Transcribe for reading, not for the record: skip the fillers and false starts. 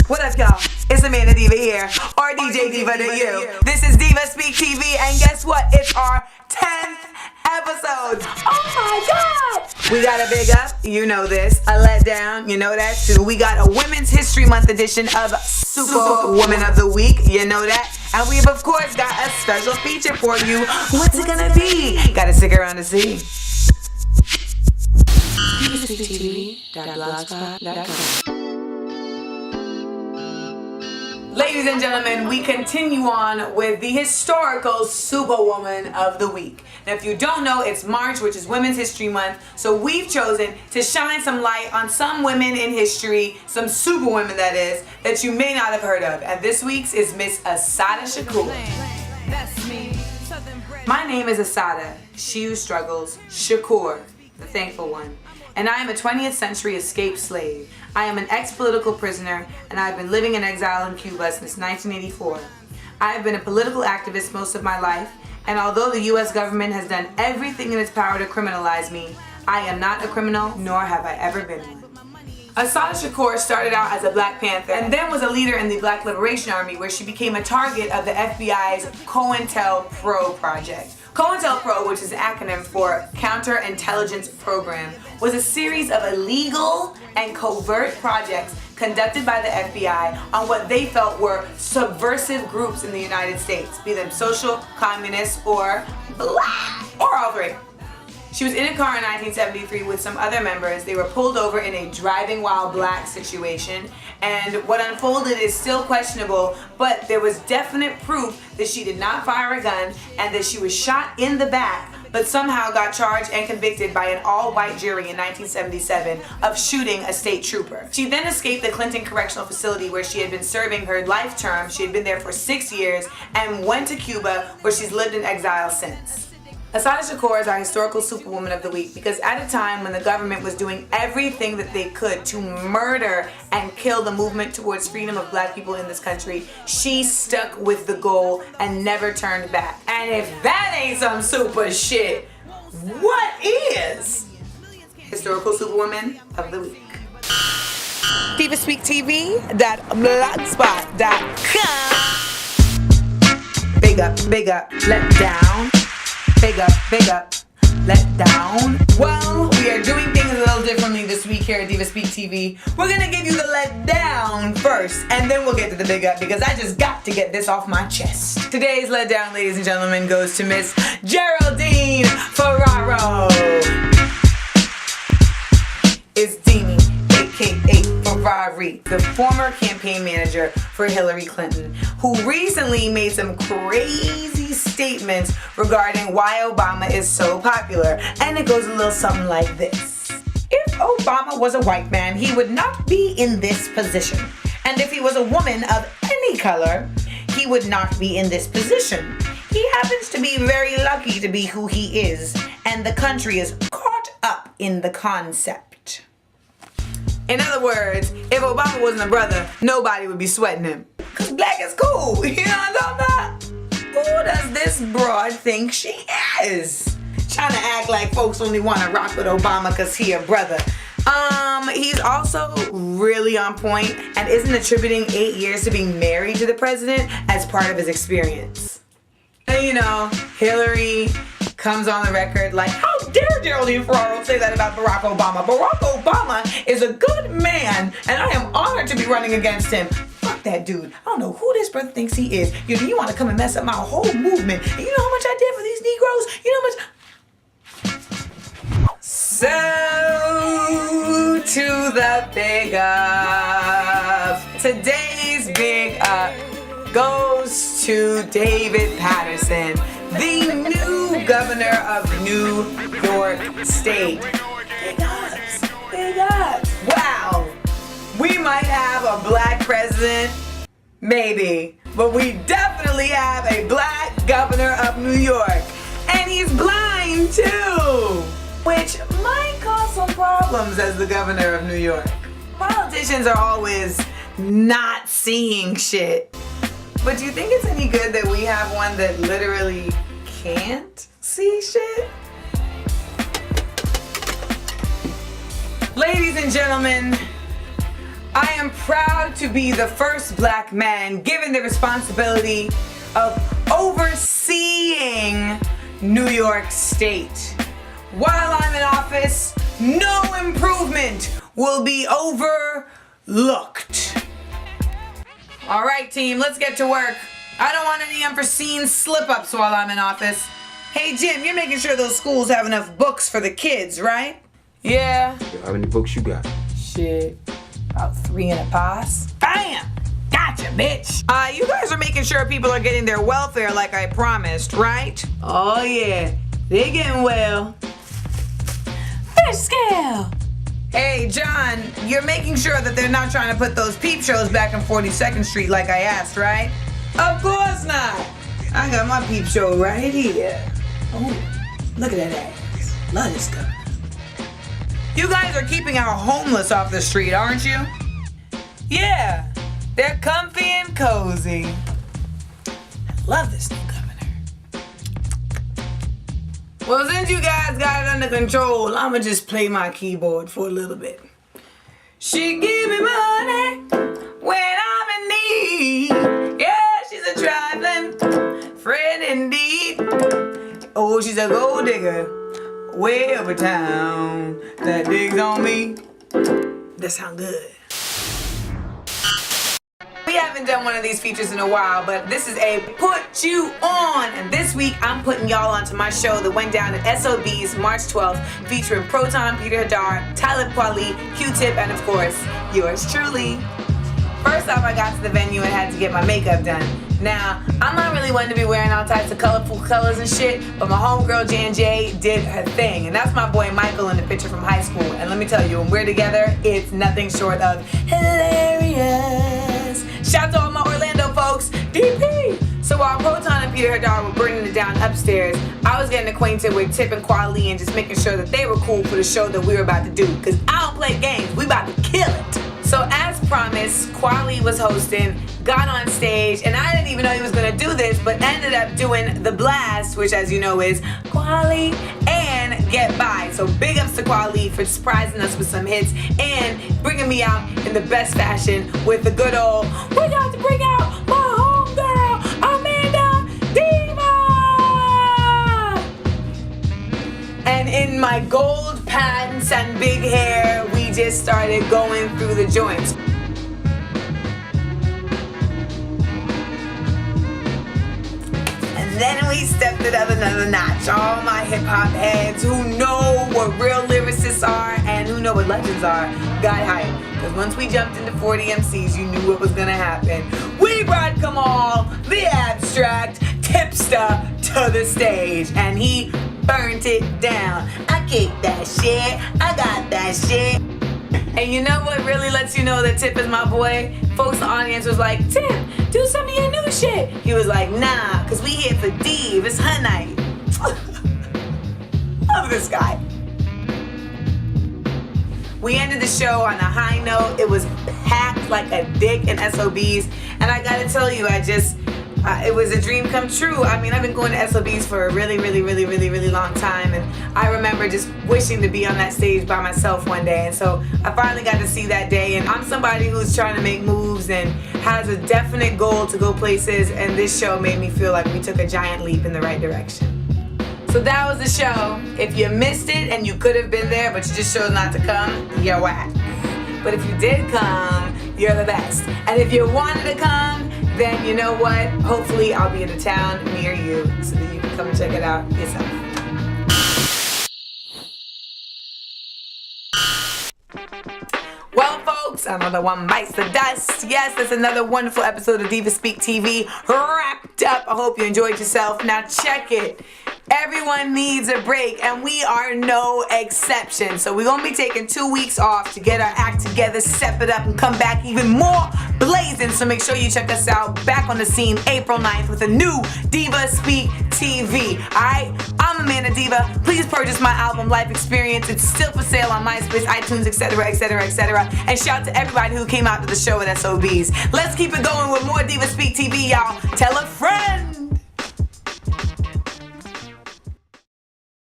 What up, y'all? It's Amanda Diva here, or DJ Diva to you. This is Diva Speak TV, and guess what? It's our 10th episode. Oh my God! We got a big up, you know this. A letdown, you know that too. We got a Women's History Month edition of Supa Woman of the Week, you know that. And we've of course got a special feature for you. What's it gonna be? Gotta stick around to see. DivaSpeakTV.blogspot.com. Ladies and gentlemen, we continue on with the historical Superwoman of the Week. Now, if you don't know, it's March, which is Women's History Month, so we've chosen to shine some light on some women in history, some superwomen that is, that you may not have heard of. And this week's is Miss Assata Shakur. My name is Assata, she who struggles, Shakur, the thankful one. And I am a 20th century escaped slave. I am an ex-political prisoner, and I have been living in exile in Cuba since 1984. I have been a political activist most of my life, and although the U.S. government has done everything in its power to criminalize me, I am not a criminal, nor have I ever been one. Assata Shakur started out as a Black Panther and then was a leader in the Black Liberation Army, where she became a target of the FBI's COINTELPRO project. COINTELPRO, which is an acronym for Counterintelligence Program, was a series of illegal and covert projects conducted by the FBI on what they felt were subversive groups in the United States, be them social, communist, or black, or all three. She was in a car in 1973 with some other members. They were pulled over in a driving while black situation, and what unfolded is still questionable, but there was definite proof that she did not fire a gun and that she was shot in the back, but somehow got charged and convicted by an all-white jury in 1977 of shooting a state trooper. She then escaped the Clinton Correctional Facility, where she had been serving her life term. She had been there for 6 years and went to Cuba, where she's lived in exile since. Assata Shakur is our historical Superwoman of the Week because at a time when the government was doing everything that they could to murder and kill the movement towards freedom of Black people in this country, she stuck with the goal and never turned back. And if that ain't some super shit, what is? Historical Superwoman of the Week. Diva Speak TV.blogspot.com. Big up, let down. Big up, let down. Well, we are doing things a little differently this week here at Diva Speak TV. We're gonna give you the let down first, and then we'll get to the big up because I just got to get this off my chest. Today's let down, ladies and gentlemen, goes to Miss Geraldine Ferraro. It's Dini, aka Ferrari, the former campaign manager for Hillary Clinton, who recently made some crazy statements regarding why Obama is so popular. And it goes a little something like this. If Obama was a white man, he would not be in this position. And if he was a woman of any color, he would not be in this position. He happens to be very lucky to be who he is, and the country is caught up in the concept. In other words, if Obama wasn't a brother, nobody would be sweating him. Cause black is cool, you know what I'm talking about? Who does this broad think she is? Trying to act like folks only want to rock with Obama cause he a brother. He's also really on point and isn't attributing 8 years to being married to the president as part of his experience. And you know, Hillary comes on the record like, how dare Geraldine Ferraro say that about Barack Obama? Barack Obama is a good man, and I am honored to be running against him. Fuck that dude. I don't know who this brother thinks he is. You want to come and mess up my whole movement. And you know how much I did for these Negroes? You know how much... So, to the big up. Today's big up goes to David Patterson, the new governor of New York State. Big ups, big ups. Wow, we might have a black president, maybe, but we definitely have a black governor of New York. And he's blind too, which might cause some problems as the governor of New York. Politicians are always not seeing shit. But do you think it's any good that we have one that literally can't see shit? Ladies and gentlemen, I am proud to be the first black man given the responsibility of overseeing New York State. While I'm in office, no improvement will be overlooked. All right, team, let's get to work. I don't want any unforeseen slip-ups while I'm in office. Hey, Jim, you're making sure those schools have enough books for the kids, right? Yeah. How many books you got? Shit, about 3 and a pass. Bam! Gotcha, bitch! You guys are making sure people are getting their welfare like I promised, right? Oh yeah, they getting well. Fish scale! Hey, John, you're making sure that they're not trying to put those peep shows back on 42nd Street like I asked, right? Of course not! I got my peep show right here. Oh, look at that ass. Love this guy. You guys are keeping our homeless off the street, aren't you? Yeah, they're comfy and cozy. I love this new governor. Well, since you guys got it under control, I'ma just play my keyboard for a little bit. She give me money when I'm in need. Yeah, she's a trifling friend indeed. Oh, she's a gold digger way over town that digs on me. That sound good. We haven't done one of these features in a while, but this is a Put You On. And this week, I'm putting y'all onto my show that went down at SOB's March 12th, featuring Proton, Peter Hadar, Talib Kweli, Q-Tip, and of course, yours truly. First off, I got to the venue and had to get my makeup done. Now, I'm not really one to be wearing all types of colorful colors and shit, but my homegirl J&J did her thing. And that's my boy Michael in the picture from high school. And let me tell you, when we're together, it's nothing short of hilarious. Shout out to all my Orlando folks, DP! So while Proton and Peter Hadar were burning it down upstairs, I was getting acquainted with Tip and Kweli and just making sure that they were cool for the show that we were about to do. Cause I don't play games, we about to kill it. So as promised, Kweli was hosting, got on stage, and I didn't even know he was gonna do this, but ended up doing The Blast, which as you know is Kweli and Get By. So big ups to Kweli for surprising us with some hits and bringing me out in the best fashion with the good old, we got to bring out my homegirl, Amanda Diva! And in my gold pants and big hair, we just started going through the joints. And then we stepped it up another notch. All my hip-hop heads who know what real lyricists are and who know what legends are got hyped. Because once we jumped into 40 MCs, you knew what was gonna happen. We brought Kamal, the abstract tipster, to the stage. And he burnt it down. I kicked that shit. I got that shit. And you know what really lets you know that Tip is my boy? Folks in the audience was like, Tip, do some of your new shit. He was like, nah, cause we here for Div, it's her night. Love this guy. We ended the show on a high note. It was packed like a dick in SOBs. And I gotta tell you, it was a dream come true. I mean, I've been going to SOBs for a really long time, and I remember just wishing to be on that stage by myself one day, and so I finally got to see that day. And I'm somebody who's trying to make moves and has a definite goal to go places, and this show made me feel like we took a giant leap in the right direction. So that was the show. If you missed it and you could have been there, but you just chose not to come, you're whack. But if you did come, you're the best. And if you wanted to come, then you know what? Hopefully I'll be in a town near you so that you can come and check it out yourself. Well, folks, another one bites the dust. Yes, that's another wonderful episode of Diva Speak TV wrapped up. I hope you enjoyed yourself. Now check it. Everyone needs a break, and we are no exception. So we're gonna be taking 2 weeks off to get our act together, step it up, and come back even more blazing. So make sure you check us out back on the scene April 9th with a new Diva Speak TV. Alright, I'm Amanda Diva. Please purchase my album Life Experience. It's still for sale on MySpace, iTunes, etc. And shout out to everybody who came out to the show at SOBs. Let's keep it going with more Diva Speak TV, y'all. Tell a friend.